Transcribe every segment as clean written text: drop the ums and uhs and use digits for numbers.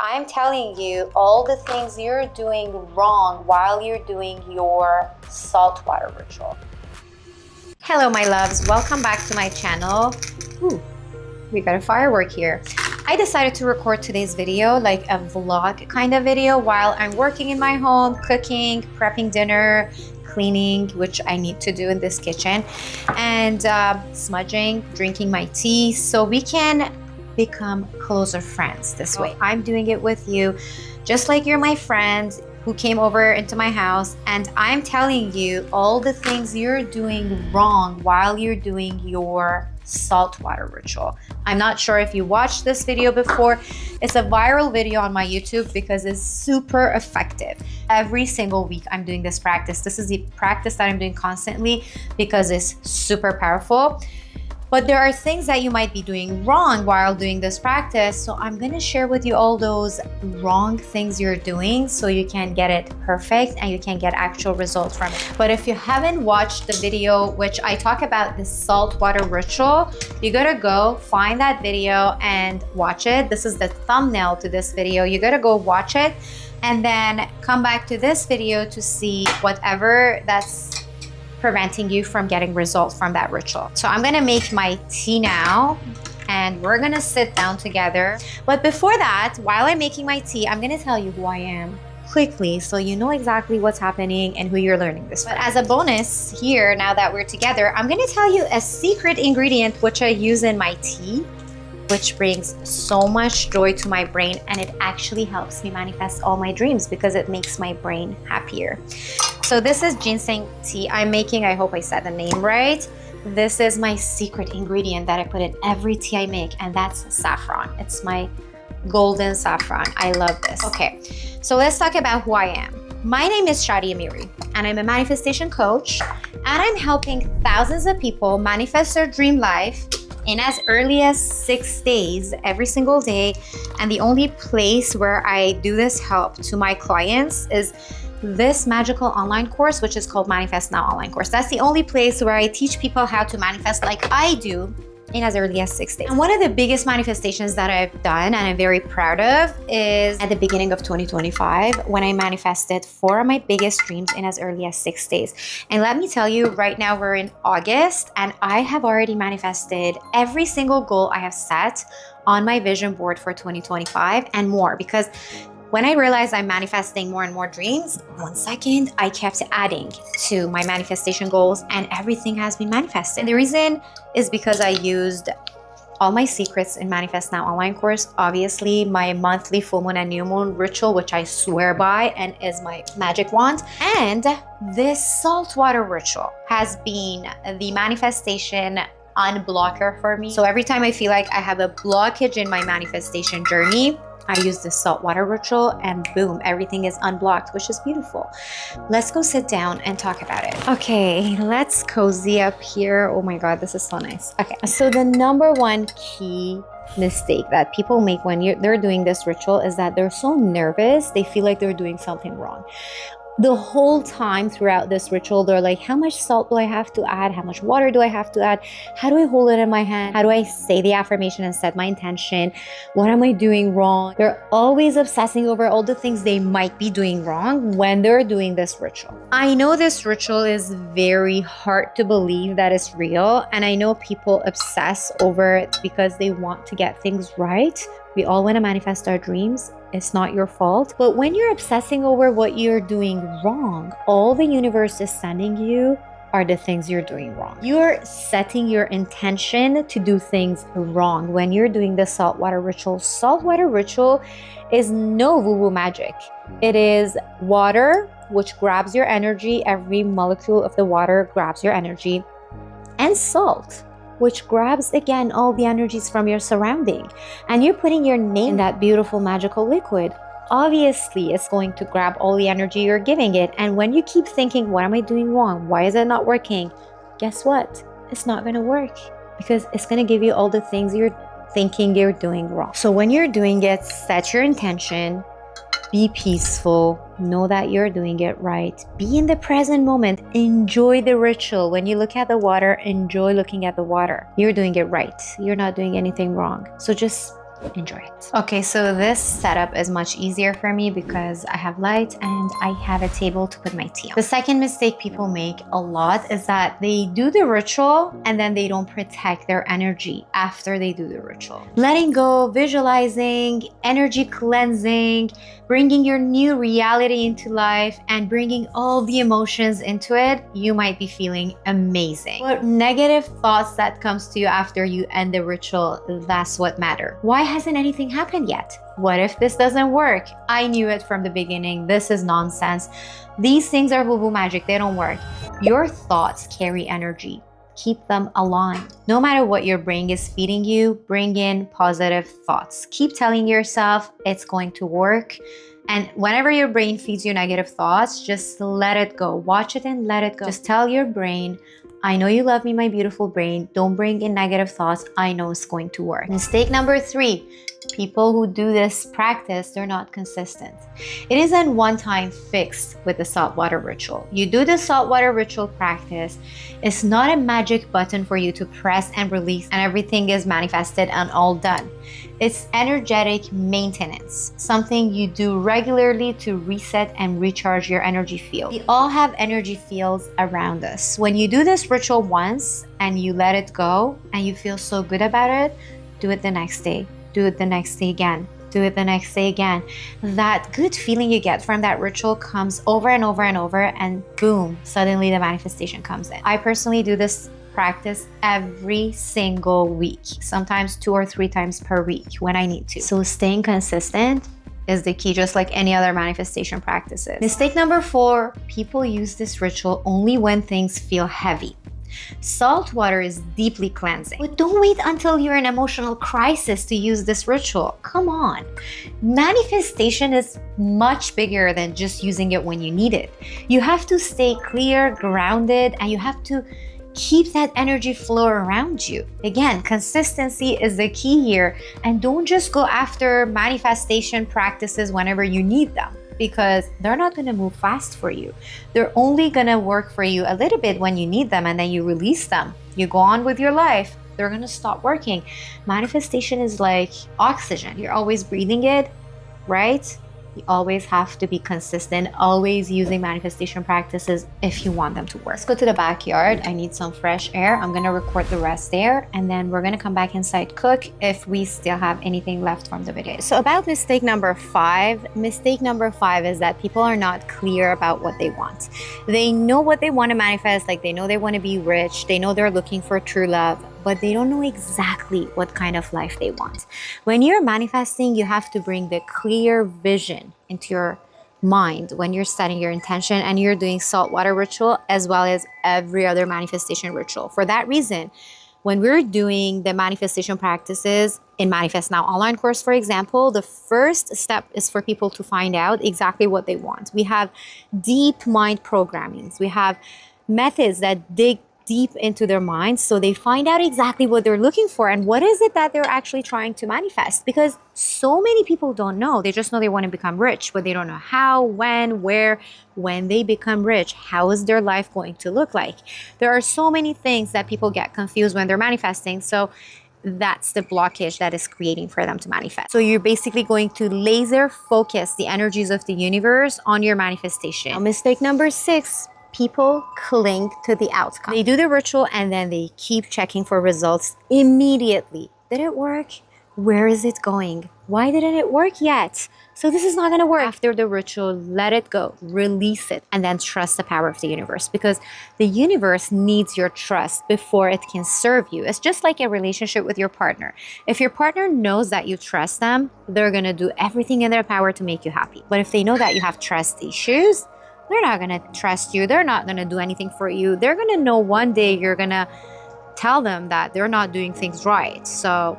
I'm telling you all the things you're doing wrong while you're doing your saltwater ritual. Hello, my loves. Welcome back to my channel. Ooh, we got a firework here. I decided to record today's video like a vlog kind of video while I'm working in my home, cooking, prepping dinner, cleaning, which I need to do in this kitchen, and smudging, drinking my tea, so we can become closer friends this way. I'm doing it with you, just like you're my friend who came over into my house, and I'm telling you all the things you're doing wrong while you're doing your saltwater ritual. I'm not sure if you watched this video before. It's a viral video on my YouTube because it's super effective. Every single week I'm doing this practice. This is the practice that I'm doing constantly because it's super powerful. But there are things that you might be doing wrong while doing this practice. So I'm gonna share with you all those wrong things you're doing so you can get it perfect and you can get actual results from it. But if you haven't watched the video, which I talk about the saltwater ritual, you gotta go find that video and watch it. This is the thumbnail to this video. You gotta go watch it and then come back to this video to see whatever that's preventing you from getting results from that ritual. So I'm gonna make my tea now and we're gonna sit down together. But before that, while I'm making my tea, I'm gonna tell you who I am quickly so you know exactly what's happening and who you're learning this from. But as a bonus here, now that we're together, I'm gonna tell you a secret ingredient which I use in my tea, which brings so much joy to my brain, and it actually helps me manifest all my dreams because it makes my brain happier. So this is ginseng tea I'm making. I hope I said the name right. This is my secret ingredient that I put in every tea I make, and that's saffron. It's my golden saffron. I love this. Okay, so let's talk about who I am. My name is Shadi, and I'm a manifestation coach, and I'm helping thousands of people manifest their dream life in as early as 6 days, every single day. And the only place where I do this help to my clients is this magical online course, which is called Manifest Now Online Course. That's the only place where I teach people how to manifest like I do in as early as 6 days. And one of the biggest manifestations that I've done and I'm very proud of is at the beginning of 2025 when I manifested 4 of my biggest dreams in as early as 6 days. And let me tell you, right now we're in August and I have already manifested every single goal I have set on my vision board for 2025 and more, because when I realized I'm manifesting more and more dreams, 1 second, I kept adding to my manifestation goals and everything has been manifested. And the reason is because I used all my secrets in Manifest Now online course, obviously my monthly full moon and new moon ritual, which I swear by and is my magic wand. And this saltwater ritual has been the manifestation unblocker for me. So every time I feel like I have a blockage in my manifestation journey, I use the saltwater ritual and boom, everything is unblocked, which is beautiful. Let's go sit down and talk about it. Okay, let's cozy up here. Oh my God, this is so nice. Okay, so the number one key mistake that people make when they're doing this ritual is that they're so nervous, they feel like they're doing something wrong. The whole time throughout this ritual, they're like, how much salt do I have to add? How much water do I have to add? How do I hold it in my hand? How do I say the affirmation and set my intention? What am I doing wrong? They're always obsessing over all the things they might be doing wrong when they're doing this ritual. I know this ritual is very hard to believe that it's real, and I know people obsess over it because they want to get things right. We all want to manifest our dreams. It's not your fault. But when you're obsessing over what you're doing wrong, all the universe is sending you are the things you're doing wrong. You're setting your intention to do things wrong when you're doing the saltwater ritual. Saltwater ritual is no woo-woo magic. It is water, which grabs your energy. Every molecule of the water grabs your energy. And salt, which grabs again all the energies from your surrounding, and you're putting your name in that beautiful magical liquid. Obviously it's going to grab all the energy you're giving it, and when you keep thinking, what am I doing wrong, why is it not working, guess what, it's not going to work because it's going to give you all the things you're thinking you're doing wrong. So when you're doing it, set your intention, be peaceful, know that you're doing it right, be in the present moment, enjoy the ritual. When you look at the water, enjoy looking at the water. You're doing it right, you're not doing anything wrong. So just Enjoy it. Okay, so this setup is much easier for me because I have light and I have a table to put my tea on. The second mistake people make a lot is that they do the ritual and then they don't protect their energy after they do the ritual. Letting go, visualizing, energy cleansing, bringing your new reality into life and bringing all the emotions into it, you might be feeling amazing. But negative thoughts that comes to you after you end the ritual, that's what matter. Why hasn't anything happened yet? What if this doesn't work? I knew it from the beginning. This is nonsense. These things are woo-woo magic. They don't work. Your thoughts carry energy. Keep them aligned. No matter what your brain is feeding you, bring in positive thoughts. Keep telling yourself it's going to work. And whenever your brain feeds you negative thoughts, just let it go. Watch it and let it go. Just tell your brain, I know you love me, my beautiful brain. Don't bring in negative thoughts. I know it's going to work. Mistake number 3. People who do this practice, they're not consistent. It isn't one-time fix with the saltwater ritual. You do the saltwater ritual practice. It's not a magic button for you to press and release and everything is manifested and all done. It's energetic maintenance, something you do regularly to reset and recharge your energy field. We all have energy fields around us. When you do this ritual once and you let it go and you feel so good about it, do it the next day. Do it the next day again. Do it the next day again. That good feeling you get from that ritual comes over and over and over, and boom, suddenly the manifestation comes in. I personally do this practice every single week, sometimes 2 or 3 times per week when I need to. So staying consistent is the key, just like any other manifestation practices. Mistake number 4, people use this ritual only when things feel heavy. Salt water is deeply cleansing, but don't wait until you're in emotional crisis to use this ritual. Come on. Manifestation is much bigger than just using it when you need it. You have to stay clear, grounded, and you have to keep that energy flow around you. Again, consistency is the key here, and don't just go after manifestation practices whenever you need them, because they're not going to move fast for you. They're only going to work for you a little bit when you need them, and then you release them. You go on with your life. They're going to stop working. Manifestation is like oxygen. You're always breathing it, right? You always have to be consistent, always using manifestation practices if you want them to work. Let's go to the backyard. I need some fresh air. I'm gonna record the rest there, and then we're gonna come back inside, cook if we still have anything left from the video. So about mistake number 5, mistake number 5 is that people are not clear about what they want. They know what they want to manifest, like they know they want to be rich, they know they're looking for true love, but they don't know exactly what kind of life they want. When you're manifesting, you have to bring the clear vision into your mind when you're setting your intention and you're doing saltwater ritual as well as every other manifestation ritual. For that reason, when we're doing the manifestation practices in Manifest Now online course, for example, the first step is for people to find out exactly what they want. We have deep mind programmings. We have methods that dig deep into their minds so they find out exactly what they're looking for and what is it that they're actually trying to manifest, because so many people don't know. They just know they want to become rich, but they don't know how, when, where. When they become rich, how is their life going to look like? There are so many things that people get confused when they're manifesting. So that's the blockage that is creating for them to manifest. So you're basically going to laser focus the energies of the universe on your manifestation. Now, mistake number 6, people cling to the outcome. They do the ritual and then they keep checking for results immediately. Did it work? Where is it going? Why didn't it work yet? So this is not going to work. After the ritual, let it go, release it, and then trust the power of the universe, because the universe needs your trust before it can serve you. It's just like a relationship with your partner. If your partner knows that you trust them, they're going to do everything in their power to make you happy. But if they know that you have trust issues, they're not going to trust you. They're not going to do anything for you. They're going to know one day you're going to tell them that they're not doing things right. So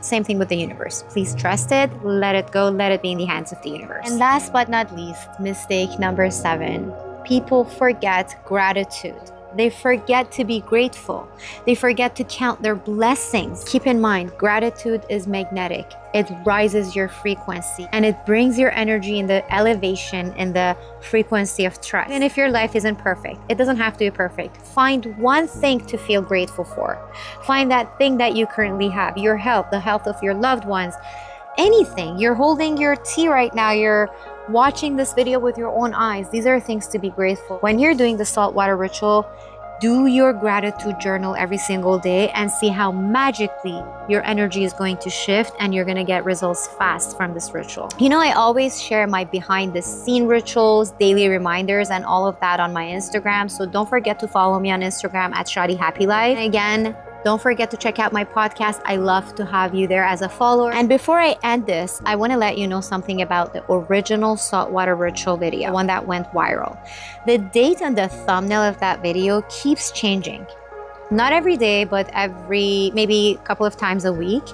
same thing with the universe. Please trust it, let it go, let it be in the hands of the universe. And last but not least, mistake number 7, people forget gratitude. They forget to be grateful. They forget to count their blessings. Keep in mind, gratitude is magnetic. It rises your frequency and it brings your energy in the elevation and the frequency of trust. And if your life isn't perfect, it doesn't have to be perfect. Find one thing to feel grateful for. Find that thing that you currently have, your health, the health of your loved ones, anything. You're holding your tea right now. You're watching this video with your own eyes. These are things to be grateful. When you're doing the saltwater ritual, do your gratitude journal every single day and see how magically your energy is going to shift and you're going to get results fast from this ritual. You know, I always share my behind the scene rituals, daily reminders, and all of that on my Instagram. So don't forget to follow me on Instagram at Shadi Happy Life. And again, don't forget to check out my podcast. I love to have you there as a follower. And before I end this, I want to let you know something about the original saltwater ritual video, the one that went viral. The date on the thumbnail of that video keeps changing. Not every day, but maybe a couple of times a week.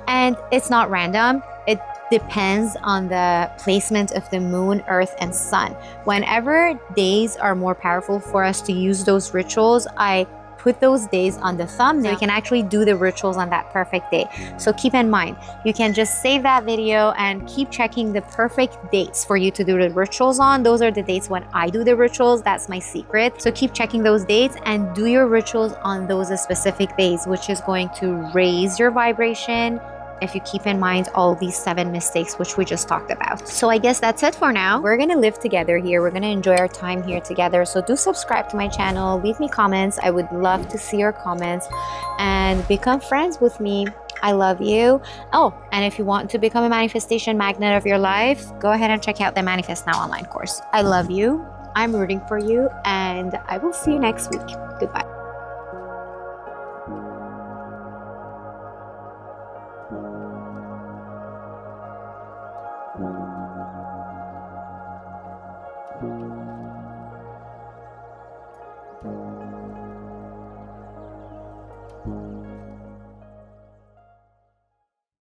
And it's not random. It depends on the placement of the moon, earth, and sun. Whenever days are more powerful for us to use those rituals, I put those days on the thumbnail. So you can actually do the rituals on that perfect day. So keep in mind, you can just save that video and keep checking the perfect dates for you to do the rituals on. Those are the dates when I do the rituals. That's my secret. So keep checking those dates and do your rituals on those specific days, which is going to raise your vibration if you keep in mind all these 7 mistakes which we just talked about. So I guess that's it for now. We're gonna live together here. We're gonna enjoy our time here together. So do subscribe to my channel, leave me comments. I would love to see your comments and become friends with me. I love you. Oh, and if you want to become a manifestation magnet of your life, go ahead and check out the Manifest Now online course. I love you. I'm rooting for you, and I will see you next week. Goodbye.